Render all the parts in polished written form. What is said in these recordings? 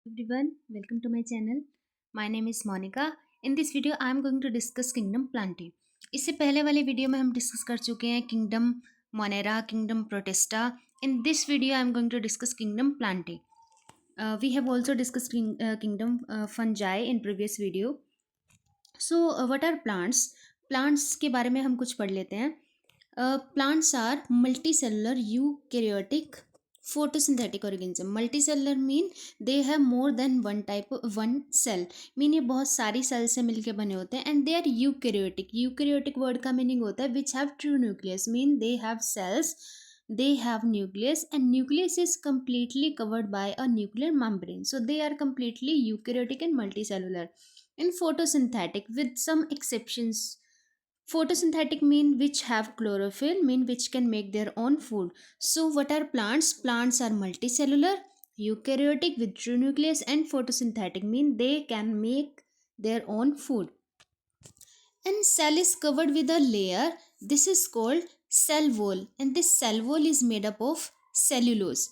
everyone, welcome to my channel. My name is Monica. In this video I am going to discuss kingdom Plantae. इससे पहले वाले video में हम discuss कर चुके हैं kingdom Monera, kingdom Protista. In this video I am going to discuss kingdom Plantae. We have also discussed kingdom fungi in previous video. So what are plants? Plants के बारे में हम कुछ पढ़ लेते हैं. Plants are multicellular eukaryotic photosynthetic organism. Multicellular mean they have more than one cell. mean ये बहुत सारी सेल से मिलके बने होते हैं. And they are eukaryotic. Eukaryotic word का meaning होता है which have true nucleus. mean they have cells, they have nucleus, and nucleus is completely covered by a nuclear membrane. So they are completely eukaryotic and multicellular. And photosynthetic with some exceptions. Photosynthetic mean which have chlorophyll, mean which can make their own food. So what are plants? Plants are multicellular, eukaryotic with true nucleus, and photosynthetic mean they can make their own food. And cell is covered with a layer. This is called cell wall, and this cell wall is made up of cellulose.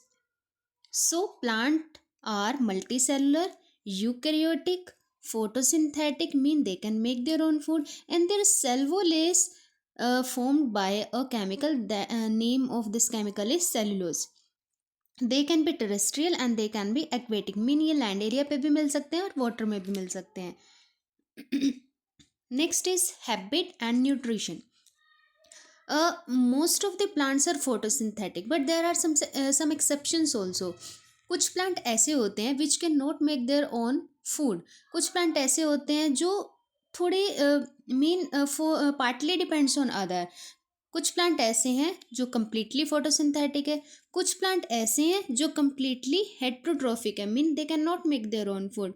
So plant are multicellular, eukaryotic, photosynthetic mean they can make their own food, and their cell wall is formed by a chemical. The name of this chemical is cellulose. They can be terrestrial and they can be aquatic. mean ये land area पे भी मिल सकते हैं और water में भी मिल सकते हैं. Next is habit and nutrition. Most of the plants are photosynthetic, but there are some exceptions also. कुछ प्लांट ऐसे होते हैं विच can not make their own food. कुछ प्लांट ऐसे होते हैं जो थोड़े पार्टली डिपेंड्स ऑन अदर. कुछ प्लांट ऐसे हैं जो कम्प्लीटली फोटोसिंथेटिक है. कुछ प्लांट ऐसे हैं जो कम्प्लीटली हेट्रोट्रोफिक है, mean they can not make their own food.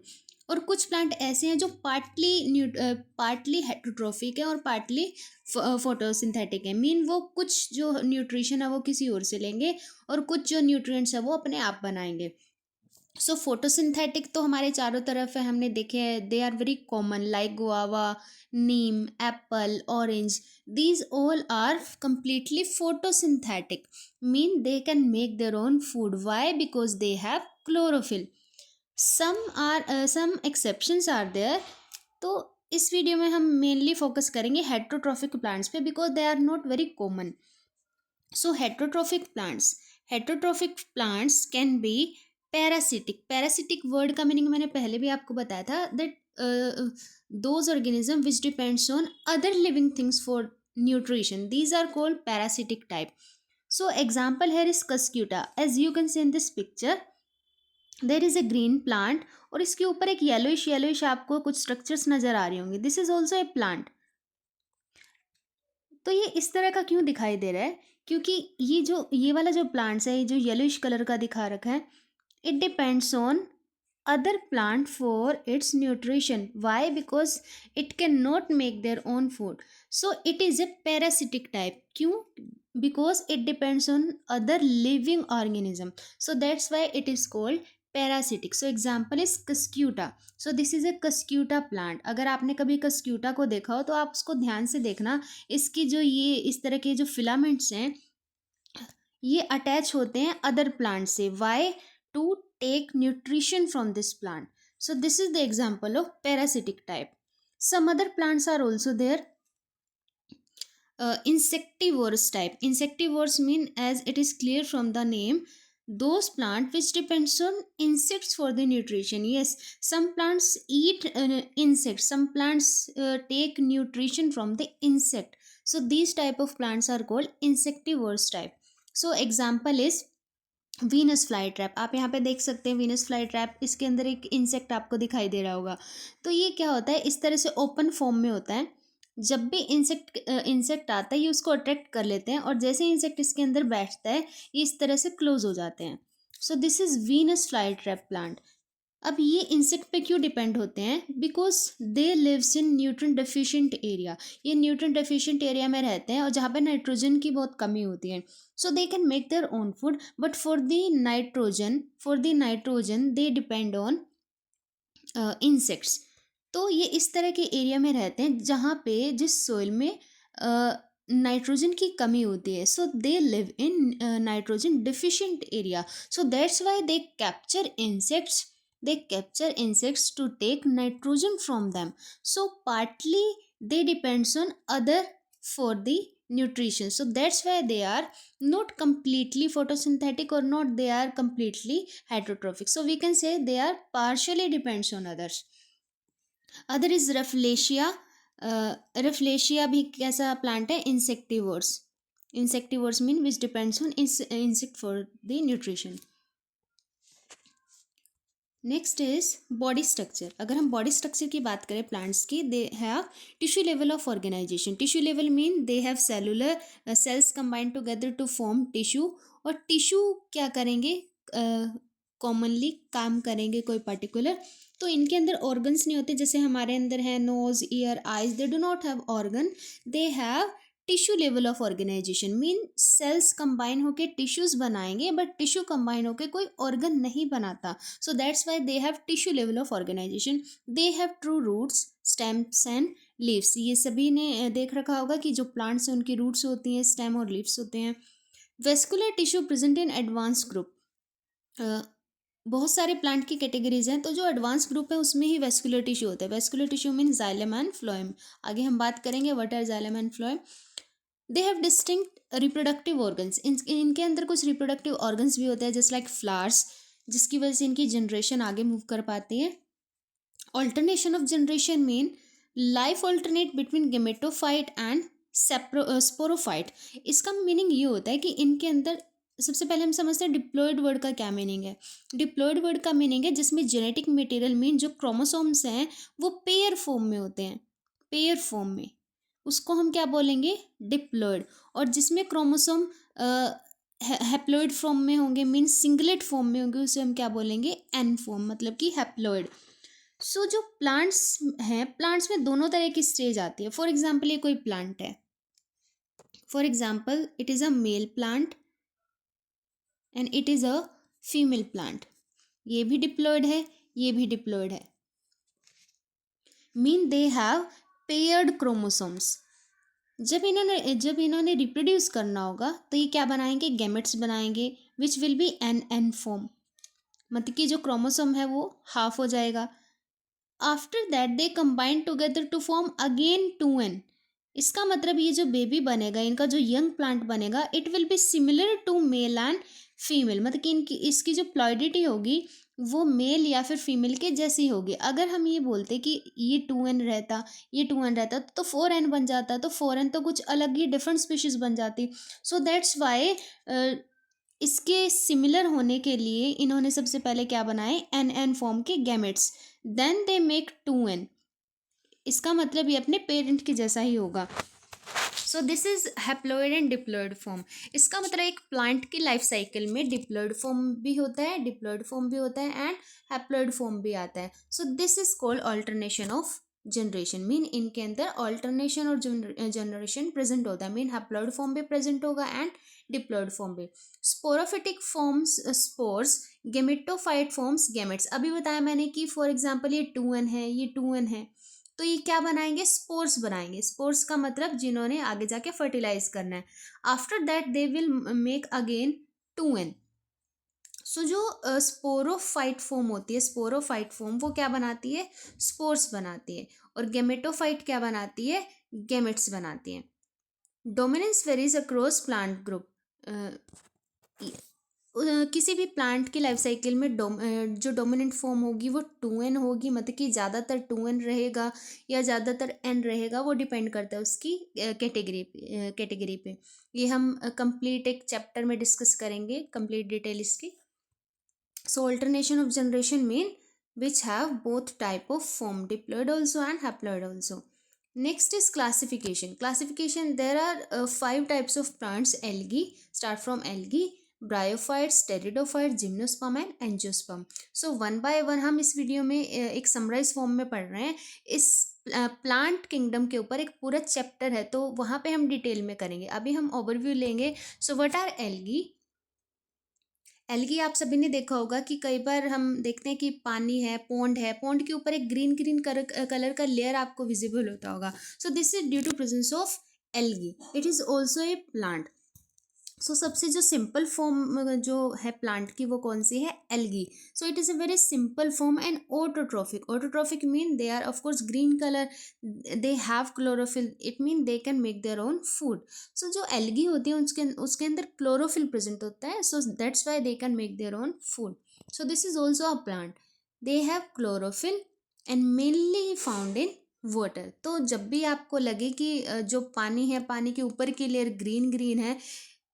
और कुछ प्लांट ऐसे हैं जो पार्टली हेट्रोट्रोफिक है और पार्टली फोटोसिंथेटिक है. मीन वो कुछ जो न्यूट्रिशन है वो किसी और से लेंगे और कुछ जो न्यूट्रिएंट्स है वो अपने आप बनाएंगे. सो फोटोसिंथेटिक तो हमारे चारों तरफ है, हमने देखे हैं. They are very common like guava, neem, apple, orange. these all are completely photosynthetic, mean they can make their own food. Why? Because they have chlorophyll. some exceptions are there. तो इस वीडियो में हम मेनली फोकस करेंगे heterotrophic plants पे because they are not very common. So heterotrophic plants can be parasitic. Parasitic word का meaning मैंने पहले भी आपको बताया था that those organism which depends on other living things for nutrition, these are called parasitic type. So example here is cuscuta. As you can see in this picture there is a green plant और इसके ऊपर एक yellowish आपको कुछ structures नजर आ रही होंगी. This is also a plant. तो ये इस तरह का क्यों दिखाई दे रहा है? क्योंकि ये वाला जो प्लांट्स है, ये जो येलोइश कलर का दिखा रखा है, it depends on other plant for its nutrition. Why? Because it cannot make their own food. So it is a parasitic type. क्यों? Because it depends on other living organism. So that's why it is called parasitic. So example is cuscuta. So this is a cuscuta plant. अगर आपने कभी cuscuta को देखा हो तो आप उसको ध्यान से देखना. इसकी जो ये इस तरह के जो फिलामेंट्स हैं ये अटैच होते हैं अदर प्लांट से. Why? To take nutrition from this plant. So this is the example of parasitic type. Some other plants are also there. Insectivorous type. Insectivorous mean, as it is clear from the name, those plant which depends on insects for the nutrition. Yes, some plants eat insects. Some plants take nutrition from the insect. So these type of plants are called insectivorous type. So example is Venus fly trap. आप यहाँ पे देख सकते हैं Venus fly trap. इसके अंदर एक insect आपको दिखाई दे रहा होगा. तो ये क्या होता है, इस तरह से ओपन फॉर्म में होता है. जब भी इंसेक्ट आता है ये उसको अट्रैक्ट कर लेते हैं और जैसे इंसेक्ट इसके अंदर बैठता है ये इस तरह से क्लोज हो जाते हैं. So this is Venus fly trap plant. अब ये इंसेक्ट पे क्यों डिपेंड होते हैं? Because they lives in nutrient deficient area. ये न्यूट्रिएंट डेफिशिएंट एरिया में रहते हैं और जहाँ पे नाइट्रोजन की बहुत कमी होती है. So they can make their own food, but for the nitrogen they depend on insects. तो ये इस तरह के एरिया में रहते हैं जहाँ पे जिस सोइल में नाइट्रोजन की कमी होती है. So they live in nitrogen deficient area. So that's why they capture insects they capture insects to take nitrogen from them. So partly they depends on other for the nutrition. So that's why they are not completely photosynthetic or not they are completely heterotrophic. So we can say they are partially depends on others. Other is Rafflesia. Rafflesia भी कैसा plant है? Insectivores. Insectivores mean which depends on insect for the nutrition. Next is body structure. अगर हम body structure की बात करें plants की, they have tissue level of organisation. Tissue level mean they have cellular cells combined together to form tissue. और tissue क्या करेंगे? Commonly काम करेंगे कोई पर्टिकुलर. तो इनके अंदर ऑर्गन्स नहीं होते जैसे हमारे अंदर है nose, ear, eyes. They do not have organ, they have tissue level of organization. Mean cells combine होके टिश्यूज बनाएंगे बट टिश्यू कंबाइन होके कोई ऑर्गन नहीं बनाता. So that's why they have tissue level of organisation. They have true roots, stems and leaves. ये सभी ने देख रखा होगा कि जो प्लांट्स हैं उनकी रूट्स होती हैं, स्टेम और लीव्स होते हैं. Vascular tissue present in advance group. बहुत सारे प्लांट की कैटेगरीज हैं तो जो एडवांस ग्रुप है उसमें ही वेस्कुलर टिश्यू होता है. Vascular tissue mean xylem and phloem. आगे हम बात करेंगे what are xylem and phloem. They have distinct reproductive organs. इनके अंदर कुछ रिप्रोडक्टिव ऑर्गन्स भी होते हैं जस्ट लाइक फ्लावर्स, जिसकी वजह से इनकी जनरेशन आगे मूव कर पाती है. Alternation of generation mean life alternate between gametophyte and sporophyte. इसका मीनिंग ये होता है कि इनके अंदर सबसे पहले हम समझते हैं डिप्लॉयड वर्ड का क्या मीनिंग है. डिप्लॉयड वर्ड का मीनिंग है जिसमें जेनेटिक मटेरियल मीन जो क्रोमोसोम्स हैं वो पेयर फॉर्म में होते हैं. पेयर फॉर्म में उसको हम क्या बोलेंगे? डिप्लॉयड. और जिसमें क्रोमोसोम हैप्लॉयड फॉर्म में होंगे मीन सिंगलेट फॉर्म में होंगे उसे हम क्या बोलेंगे? एन फॉर्म, मतलब कि हैप्लॉयड. सो जो प्लांट्स हैं, प्लांट्स में दोनों तरह की स्टेज आती है. फॉर एग्जाम्पल ये कोई प्लांट है, for example it is a male plant and it is a female plant. ये भी डिप्लॉयड है, ये भी डिप्लॉयड है. Mean they have paired chromosomes. जब इन्होंने रिप्रोड्यूस करना होगा तो ये क्या बनाएंगे? गैमेट्स बनाएंगे which will be n n form. मतलब कि जो क्रोमोसोम है वो हाफ हो जाएगा. After that they combine together to form again 2n. इसका मतलब ये जो बेबी बनेगा, इनका जो यंग प्लांट बनेगा, it will be similar to male and female. मतलब कि इनकी इसकी जो प्लॉइडिटी होगी वो मेल या फिर फीमेल के जैसी होगी. अगर हम ये बोलते कि ये 2n रहता, ये 2n रहता तो 4n बन जाता. तो 4n तो कुछ अलग ही डिफरेंट स्पीशीज बन जाती. सो दैट्स वाई इसके सिमिलर होने के लिए इन्होंने सबसे पहले क्या बनाए? एन एन फॉर्म के gametes. Then they make 2n. इसका मतलब ये अपने पेरेंट के जैसा ही होगा. So this is haploid and diploid form. इसका मतलब एक प्लांट की लाइफ साइकिल में डिप्लॉयड फॉर्म भी होता है, डिप्लॉयड फॉर्म भी होता है एंड हैप्लॉयड फॉर्म भी आता है. सो this is called alternation of generation. Mean इनके अंदर ऑल्टरनेशन और जनरेशन प्रेजेंट होता है. मीन हैप्लॉयड फॉर्म भी प्रेजेंट होगा एंड डिप्लॉयड फॉर्म भी. Sporophytic forms spores, gametophyte forms gametes. अभी बताया मैंने कि फॉर एग्जाम्पल ये 2n है, ये 2n है, तो ये क्या बनाएंगे? स्पोर्स बनाएंगे. स्पोर्स का मतलब जिन्होंने आगे जाके फर्टिलाइज करना है. After that they will make again 2n. सो जो स्पोरोफाइट फॉर्म होती है, स्पोरोफाइट फॉर्म वो क्या बनाती है? स्पोर्स बनाती है. और गेमेटोफाइट क्या बनाती है? गैमेट्स बनाती है. Dominance varies across plant group. किसी भी प्लांट की लाइफ साइकिल में जो डोमिनेंट फॉर्म होगी वो 2n होगी. मतलब कि ज़्यादातर 2n रहेगा या ज़्यादातर n रहेगा, वो डिपेंड करता है उसकी कैटेगरी पे. ये हम कंप्लीट एक चैप्टर में डिस्कस करेंगे, कंप्लीट डिटेल इसकी. So alternation of generation mean which have both type of form, diploid also and haploid also. Next is classification. Classification, there are 5 types of plants. Algae, start from algae, bryophytes, pteridophyte, gymnosperm and angiosperm. So one by one हम इस वीडियो में एक summarise form में पढ़ रहे हैं. इस प्लांट किंगडम के ऊपर एक पूरा चैप्टर है तो वहाँ पे हम डिटेल में करेंगे. अभी हम ओवरव्यू लेंगे. So what are algae? Algae आप सभी ने देखा होगा कि कई बार हम देखते हैं कि पानी है, पॉन्ड है, पॉन्ड के ऊपर एक ग्रीन ग्रीन कलर का लेयर आपको विजिबल होता होगा. So this is due to presence of algae. It is also a plant. So सबसे जो सिंपल फॉर्म जो है प्लांट की वो कौन सी है, algae. So it is a very simple form and autotrophic. Autotrophic mean they are of course green colour, they have chlorophyll, it mean they can make their own food. So जो algae होती है उसके अंदर chlorophyll present होता है, सो that's why they can make their own food. So this is also a plant. They have chlorophyll and mainly found in water. तो जब भी आपको लगे कि जो पानी है, पानी के ऊपर की लेयर ग्रीन ग्रीन है,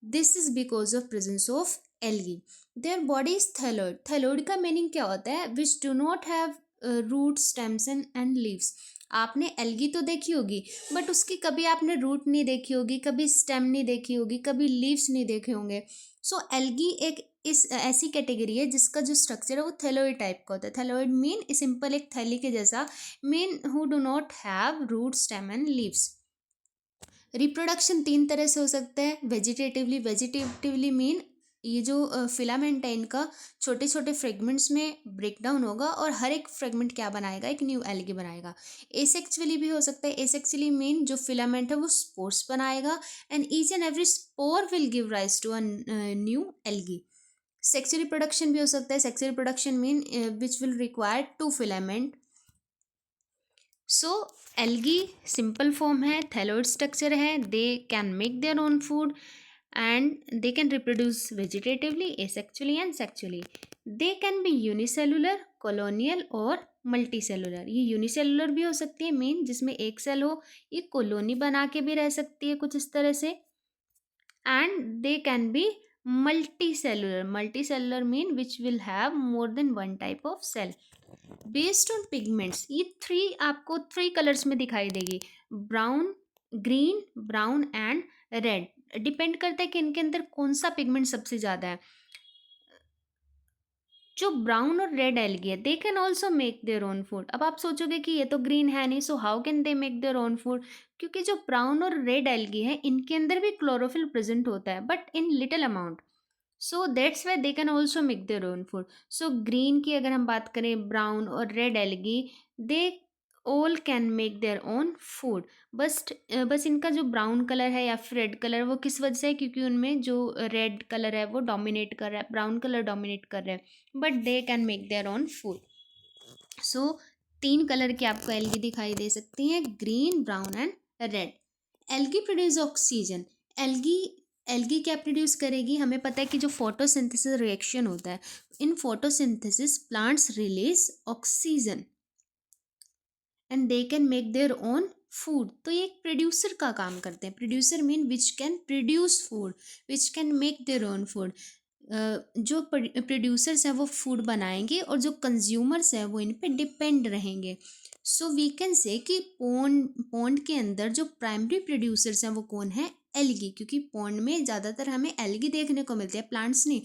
this is because of presence of algae. Their body is thalloid. Thalloid का मीनिंग क्या होता है, which do not have root stems and leaves. आपने एल्गी तो देखी होगी, बट उसकी कभी आपने रूट नहीं देखी होगी, कभी स्टेम नहीं देखी होगी, कभी लीव्स नहीं देखे होंगे. सो एल्गी एक इस ऐसी कैटेगरी है जिसका जो स्ट्रक्चर है वो थैलोइड टाइप का होता है. थैलोइड मीन सिंपल एक थैली के जैसा, mean who do not have root stem and leaves. Reproduction तीन तरह से हो सकता है. वेजिटेटिवली. वेजिटेटिवली मीन ये जो फिलामेंट है इनका छोटे छोटे फ्रेगमेंट्स में ब्रेक डाउन होगा और हर एक फ्रेगमेंट क्या बनाएगा, एक न्यू एल्गी बनाएगा. एसेक्चुअली भी हो सकता है. एसेक्चुअली मीन जो फिलामेंट है वो स्पोर्स बनाएगा and each and every spore will give rise to a new algae. Sexual reproduction भी हो सकता है. Sexual reproduction mean which will require two filament. So algae simple form है, थैलोइड स्ट्रक्चर है, they can make their own food and they can reproduce vegetatively, asexually and sexually. They can be unicellular, colonial और multi cellular. ये unicellular भी हो सकती है, mean जिसमें एक सेल हो. ये कॉलोनी बना के भी रह सकती है कुछ इस तरह से. And they can be multicellular. Multicellular mean which will have more than one type of cell. Based on pigments, ये थ्री आपको थ्री कलर्स में दिखाई देगी, brown, green, brown and red. Depend करता है कि इनके अंदर कौन सा पिगमेंट सबसे ज़्यादा है. जो ब्राउन और रेड एल्गी है, they can also make their own food. अब आप सोचोगे कि ये तो ग्रीन है नहीं, so how can they make their own food. क्योंकि जो ब्राउन और रेड एल्गी है इनके अंदर भी क्लोरोफिल प्रेजेंट होता है, but in little amount. So that's why they can also make their own food. So green की अगर हम बात करें, ब्राउन और red algae, they all can make their own food. बस इनका जो ब्राउन कलर है या फिर रेड कलर, वो किस वजह से है, क्योंकि उनमें जो रेड कलर है वो डोमिनेट कर रहा है, ब्राउन कलर डोमिनेट कर रहा है, but they can make their own food. So तीन कलर की आपको एल्गी दिखाई दे सकती हैं, green, brown and red. Algae produce oxygen. Algae algae क्या प्रोड्यूस करेगी, हमें पता है कि जो फोटोसिंथेसिस रिएक्शन होता है, in photosynthesis plants release oxygen and they can make their own food. तो ये एक प्रोड्यूसर का काम करते हैं. Producer mean which can produce food, which can make their own food. जो प्रोड्यूसर्स हैं वो फूड बनाएंगे और जो कंज्यूमर्स हैं वो इन पे डिपेंड रहेंगे. सो वी कैन से कि पॉन्ड के अंदर जो प्राइमरी प्रोड्यूसर्स हैं वो कौन है, एल्गी. क्योंकि पॉन्ड में ज़्यादातर हमें एल्गी देखने को मिलती है, प्लांट्स नहीं.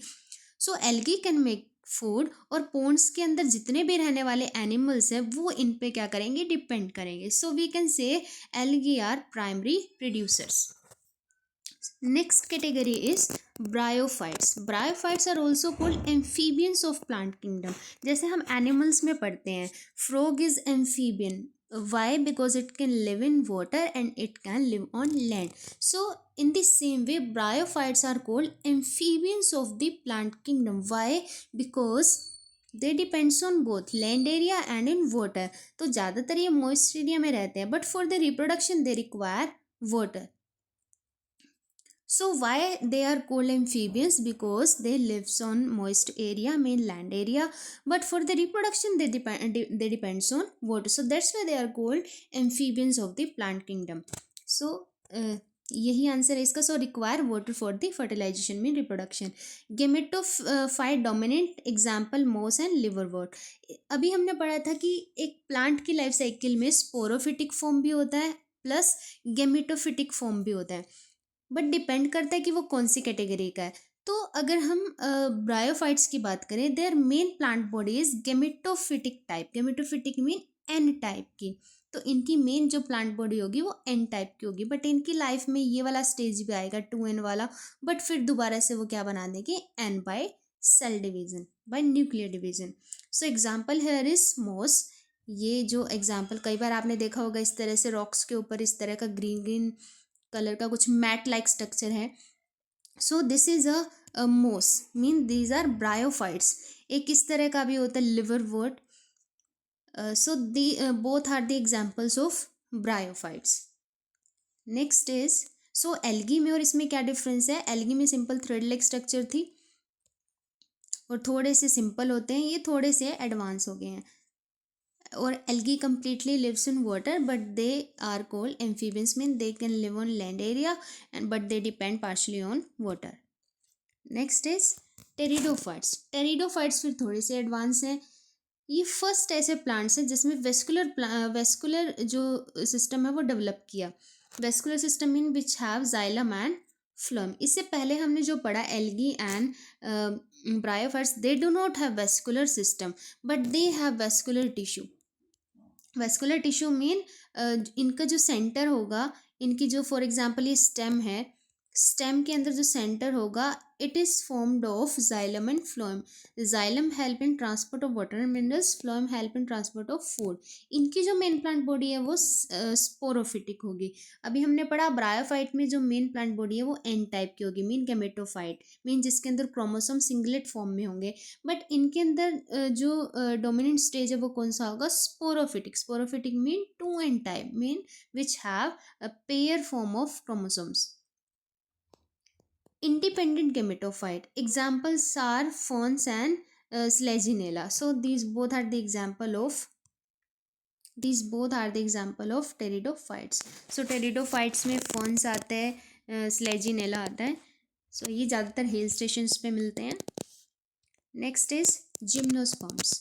सो एल्गी कैन मेक फूड और पॉन्ड्स के अंदर जितने भी रहने वाले एनिमल्स हैं वो इन पे क्या करेंगे, डिपेंड करेंगे. So we can say algae are primary producers. Next category is bryophytes. Bryophytes are also called amphibians of plant kingdom. जैसे हम animals में पढ़ते हैं, frog is amphibian. Why? Because it can live in water and it can live on land. So in the same way, bryophytes are called amphibians of the plant kingdom. Why? Because they depends on both land area and in water. तो ज़्यादातर ये moist area में रहते हैं, but for the reproduction they require water. So why they are called amphibians? Because they lives on moist area, main land area, but for the reproduction they depends on water. So that's why they are called amphibians of the plant kingdom. So यही answer है इसका. So require water for the fertilization में reproduction. Gametophyte dominant example moss and liverwort. अभी हमने पढ़ा था कि एक प्लांट की लाइफ साइकिल में स्पोरोफिटिक फॉर्म भी होता है प्लस गेमेटोफिटिक फॉर्म भी होता है, बट डिपेंड करता है कि वो कौन सी कैटेगरी का है. तो अगर हम ब्रायोफाइट्स की बात करें, their main plant body is gametophytic type. Gametophytic mean n type की. तो इनकी मेन जो प्लांट बॉडी होगी वो एन टाइप की होगी, बट इनकी लाइफ में ये वाला स्टेज भी आएगा 2n वाला, बट फिर दोबारा से वो क्या बना देंगे, n by cell division, by nuclear division. So example here is moss. ये जो एग्जाम्पल कई बार आपने देखा होगा, इस तरह से रॉक्स के ऊपर इस तरह का ग्रीन ग्रीन कलर का कुछ मैट लाइक स्ट्रक्चर है, सो दिस इज अ मोस, मीन दीज आर ब्रायोफाइट्स। एक इस तरह का भी होता है liverwort. So the both are the examples of bryophytes. Next is, so algae में और इसमें क्या डिफरेंस है? एल्गी में सिंपल थ्रेड लेग स्ट्रक्चर थी और थोड़े से सिंपल होते हैं, ये थोड़े से एडवांस हो गए हैं। और algae completely lives in water but they are called amphibians, mean they can live on land area and but they depend partially on water. Next is pteridophytes. Pteridophytes फिर थोड़े से एडवांस हैं। ये फर्स्ट ऐसे प्लांट्स हैं जिसमें vascular जो system है वो डेवलप किया। Vascular system mean which have xylem and phloem. इससे पहले हमने जो पढ़ा algae and bryophytes, they do not have vascular system but they have vascular tissue. Vascular tissue mean इनका जो सेंटर होगा, इनकी जो फॉर एग्जांपल ये स्टेम है, स्टेम के अंदर जो सेंटर होगा it is formed of xylem and phloem. Xylem help in transport of water and minerals, phloem help in transport of food. इनकी जो मेन प्लांट बॉडी है वो स्पोरोफिटिक होगी। अभी हमने पढ़ा ब्रायोफाइट में जो मेन प्लांट बॉडी है वो एन टाइप की होगी, मीन गैमेटोफाइट, मीन जिसके अंदर क्रोमोसोम सिंगलेट फॉर्म में होंगे। बट इनके अंदर जो डोमिनेंट स्टेज है वो कौन सा होगा? Sporophytic. Sporophytic mean two n type, mean which have a pair form of chromosomes. Independent gametophyte examples are ferns and selaginella. So these both are the example of pteridophytes. So pteridophytes में ferns आते हैं, selaginella आता है। So ये ज़्यादातर hill stations पे मिलते हैं। Next is gymnosperms.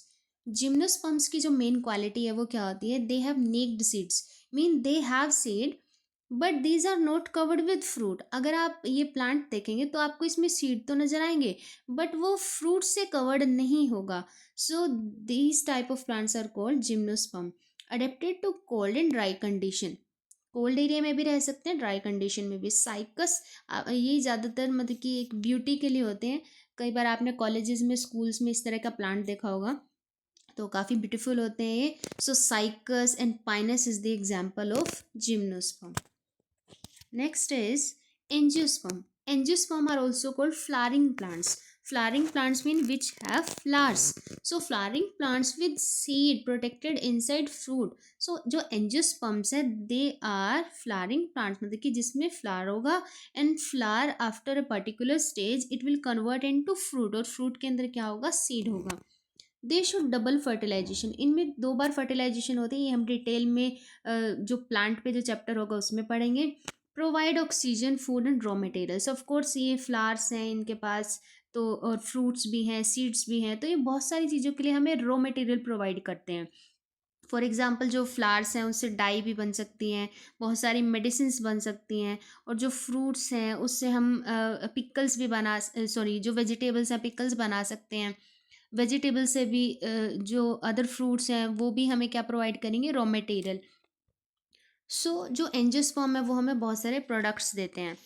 जिम्नोस्पर्म्स की जो मेन क्वालिटी है वो क्या होती है? They have naked seeds, mean they have seed but these are not covered with fruit. अगर आप ये प्लांट देखेंगे तो आपको इसमें सीड तो नजर आएंगे बट वो फ्रूट से कवर्ड नहीं होगा। So these type of plants are called gymnosperm. Adapted to cold and dry condition, cold area में भी रह सकते हैं, ड्राई कंडीशन में भी। साइकस, ये ज़्यादातर मतलब कि एक ब्यूटी के लिए होते हैं। कई बार आपने कॉलेजेस में, स्कूल्स में इस तरह का प्लांट देखा होगा, तो काफ़ी ब्यूटीफुल होते हैं ये। So cycas and pinus is the example of gymnosperm. Next is angiosperm. Angiosperm are also called flowering plants. Flowering plants mean which have flowers. So flowering plants with seed protected inside fruit. So जो angiosperms है they are flowering plants, मतलब कि जिसमें flower होगा and flower after a particular stage it will convert into fruit और fruit के अंदर क्या होगा? seed होगा। दे शुड डबल फर्टिलाइजेशन, इनमें 2 बार फर्टिलाइजेशन होती है, ये हम डिटेल में जो प्लांट पे जो चैप्टर होगा उसमें पढ़ेंगे। Provide oxygen, food and raw materials. Of course ये फ्लावर्स हैं इनके पास, तो और फ्रूट्स भी हैं, सीड्स भी हैं, तो ये बहुत सारी चीज़ों के लिए हमें रॉ मटेरियल प्रोवाइड करते हैं। फॉर एग्जाम्पल जो फ्लावर्स हैं उससे डाई भी बन सकती हैं, बहुत सारी मेडिसिन्स बन सकती हैं, और जो फ्रूट्स हैं उससे हम पिकल्स भी बना, सॉरी जो वेजिटेबल्स हैं पिकल्स बना सकते हैं। वेजिटेबल से भी जो अदर फ्रूट्स हैं वो भी हमें क्या प्रोवाइड करेंगे? Raw material. सो जो एंजियोस्पर्म है वो हमें बहुत सारे प्रोडक्ट्स देते हैं।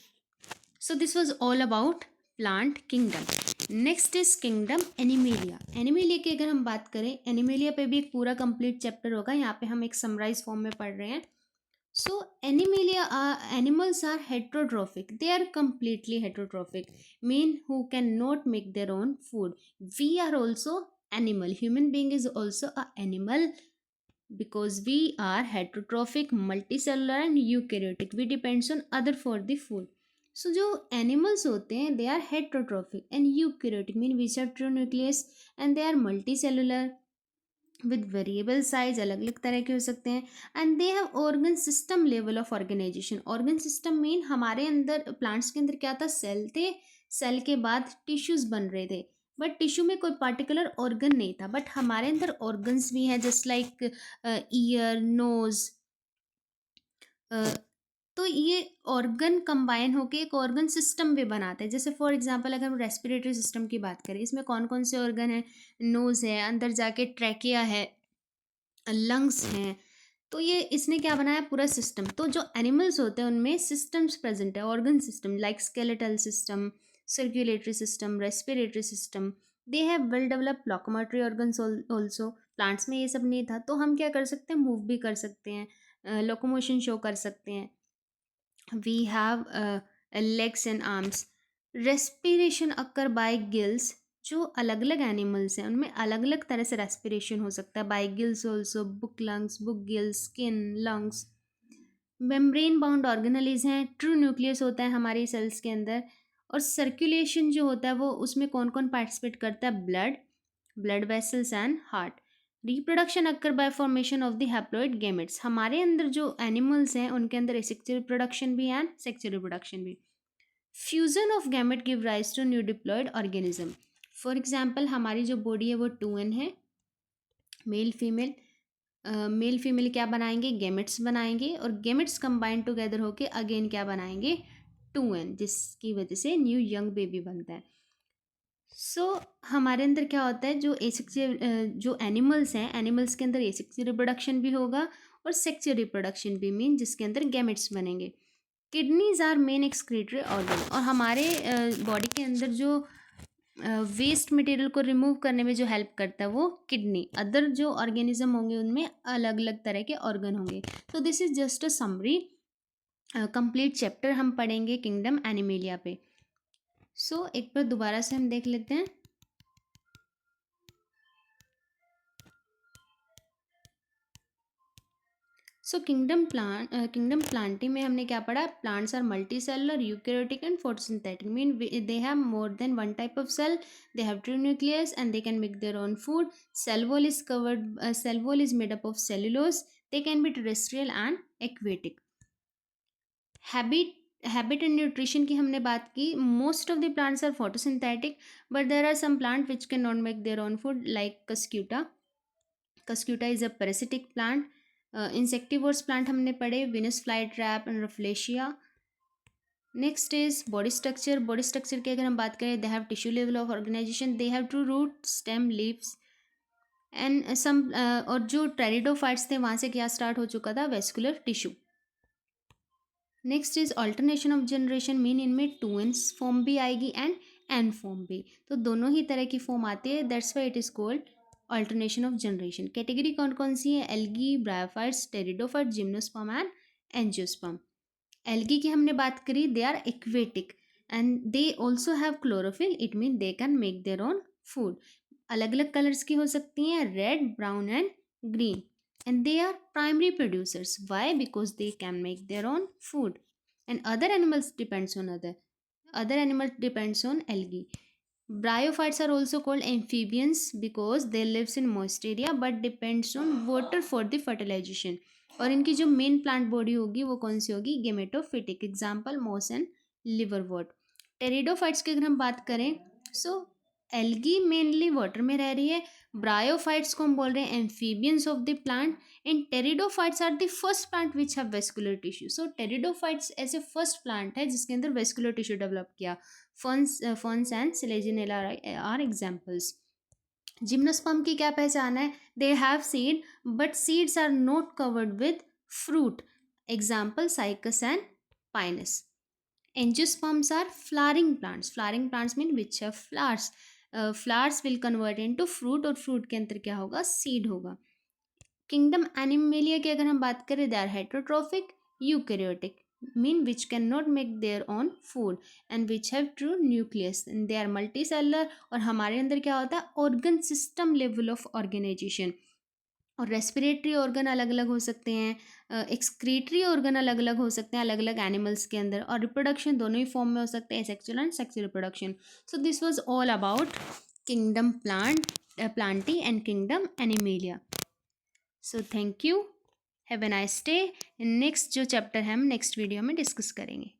So this was all about plant kingdom. Next is kingdom animalia. Animalia की अगर हम बात करें, एनिमेलिया पे भी एक पूरा कंप्लीट चैप्टर होगा, यहाँ पे हम एक समराइज फॉर्म में पढ़ रहे हैं। So Animalia animals are heterotrophic. They are completely heterotrophic, mean who cannot make their own food. We are also animal. Human being is also a animal because we are heterotrophic, multicellular and eukaryotic. We depends on other for the food. So जो animals होते हैं they are heterotrophic and eukaryotic, mean which have true nucleus and they are multicellular with variable size, अलग अलग तरह के हो सकते हैं। And they have organ system level of organization. Organ system mean हमारे अंदर प्लांट्स के अंदर क्या था? सेल थे, सेल के बाद टिश्यूज बन रहे थे, बट टिश्यू में कोई पार्टिकुलर ऑर्गन नहीं था। बट हमारे अंदर ऑर्गन्स भी हैं, जस्ट लाइक ईयर, नोज। तो ये ऑर्गन कंबाइन होके एक ऑर्गन सिस्टम भी बनाते हैं। जैसे फॉर एग्जांपल अगर हम रेस्पिरेटरी सिस्टम की बात करें, इसमें कौन कौन से ऑर्गन है? नोज है, अंदर जाके ट्रैकिया है, लंग्स हैं। तो ये इसने क्या बनाया? पूरा सिस्टम। तो जो एनिमल्स होते हैं उनमें सिस्टम्स प्रेजेंट है, organ system like skeletal system, circulatory system, respiratory system. They have well developed locomotory organs also. Plants में ये सब नहीं था, तो हम क्या कर सकते हैं? मूव भी कर सकते हैं, लोकोमोशन शो कर सकते हैं। We have legs and arms. Respiration occur by gills, जो अलग अलग एनिमल्स हैं उनमें अलग अलग तरह से रेस्पिरेशन हो सकता है, by gills also, book lungs, book gills, skin, lungs. Membrane bound organelles हैं, ट्रू न्यूक्लियस होता है हमारी सेल्स के अंदर। और सर्कुलेशन जो होता है वो उसमें कौन कौन पार्टिसिपेट करता है, blood, blood vessels and heart. Reproduction occur by formation of the haploid gametes, हमारे अंदर जो एनिमल्स हैं उनके अंदर एसेक्सुअल रिप्रोडक्शन भी एंड सेक्सुअल रिप्रोडक्शन भी। Fusion of gamete give rise to new diploid organism. For example हमारी जो बॉडी है वो 2n है, मेल फीमेल। मेल फीमेल क्या बनाएंगे, गैमेट्स बनाएंगे, और गैमेट्स कंबाइन टुगेदर होके अगेन क्या बनाएंगे, 2n, जिसकी वजह से न्यू यंग बेबी बनता है। हमारे अंदर क्या होता है, जो एसेक्सुअल जो एनिमल्स हैं, एनिमल्स के अंदर एसेक्सुअल रिप्रोडक्शन भी होगा और सेक्सुअल रिप्रोडक्शन भी, मीन जिसके अंदर गैमेट्स बनेंगे। Kidneys are main excretory organ, और हमारे बॉडी के अंदर जो वेस्ट मटेरियल को रिमूव करने में जो हेल्प करता है वो किडनी। अदर जो ऑर्गेनिज्म होंगे उनमें अलग अलग तरह के ऑर्गन होंगे। तो this is just a summary, complete chapter हम पढ़ेंगे किंगडम एनिमेलिया पे। एक बार दोबारा से हम देख लेते हैं। किंगडम प्लांटी में हमने क्या पढ़ा, plants are multi cellular, eukaryotic and photosynthetic, mean they have more than one type of cell, they have true nucleus and they can make their own food. Cell wall is made up of cellulose, they can be terrestrial and aquatic. Habit and nutrition की हमने बात की। Most of the plants are photosynthetic, but there are some plant which can not make their own food, like Cuscuta is a parasitic plant. Insectivorous plant हमने पढ़े, Venus fly trap and rafflesia. Next is body structure. Body structure की अगर हम बात करें, they have tissue level of organisation, they have two root, stem, leaves and some. और जो pteridophytes थे वहाँ से क्या स्टार्ट हो चुका था, vascular tissue. Next is alternation of generation, mean इनमें 2n फॉर्म भी आएगी एंड n फॉर्म भी, तो दोनों ही तरह की फॉर्म आती है, that's why it is called alternation of generation. Category कौन कौन सी है, algae, bryophytes, pteridophyte, gymnosperm and angiosperm. Algae की हमने बात करी, they are aquatic and they also have chlorophyll, it mean they can make their own food. अलग अलग कलर्स की हो सकती हैं, red, brown and green, and they are primary producers. Why? Because they can make their own food, and other animals depends on other animals depends on algae. Bryophytes are also called amphibians because they lives in moist area but depends on water for the fertilization. और इनकी जो main plant body होगी वो कौन सी होगी, gametophytic, example moss and लिवरवॉर्ट। Pteridophytes की अगर हम बात करें, एल्गी मेनली वाटर में रह रही है, ब्रायोफाइट्स को हम बोल रहे हैं amphibians of the plant, and pteridophytes are the first plant which have vascular tissue. Pteridophytes ऐसे फर्स्ट प्लांट है जिसके अंदर वेस्कुलर टिश्यू डेवलप किया। Ferns and Selaginella are examples. Gymnosperm की क्या पहचान है, they have seed but seeds are not covered with fruit, example Cycas and Pinus. Angiosperms are flowering plants, flowering plants mean which have flowers, flowers will convert into fruit, और fruit के अंदर क्या होगा, seed होगा। Kingdom animalia की अगर हम बात करें, they are heterotrophic, eukaryotic, mean which can not make their own food and which have true nucleus, and they are multi cellular. और हमारे अंदर क्या होता है, organ system level of organisation, और रेस्पिरेटरी ऑर्गन अलग अलग हो सकते हैं, एक्सक्रीटरी ऑर्गन अलग अलग हो सकते हैं अलग अलग एनिमल्स के अंदर, और रिप्रोडक्शन दोनों ही फॉर्म में हो सकते हैं, sexual and sexual reproduction. So this was all about kingdom Plantae and kingdom animalia. So thank you, have a nice day. Next जो चैप्टर है हम नेक्स्ट वीडियो में डिस्कस करेंगे।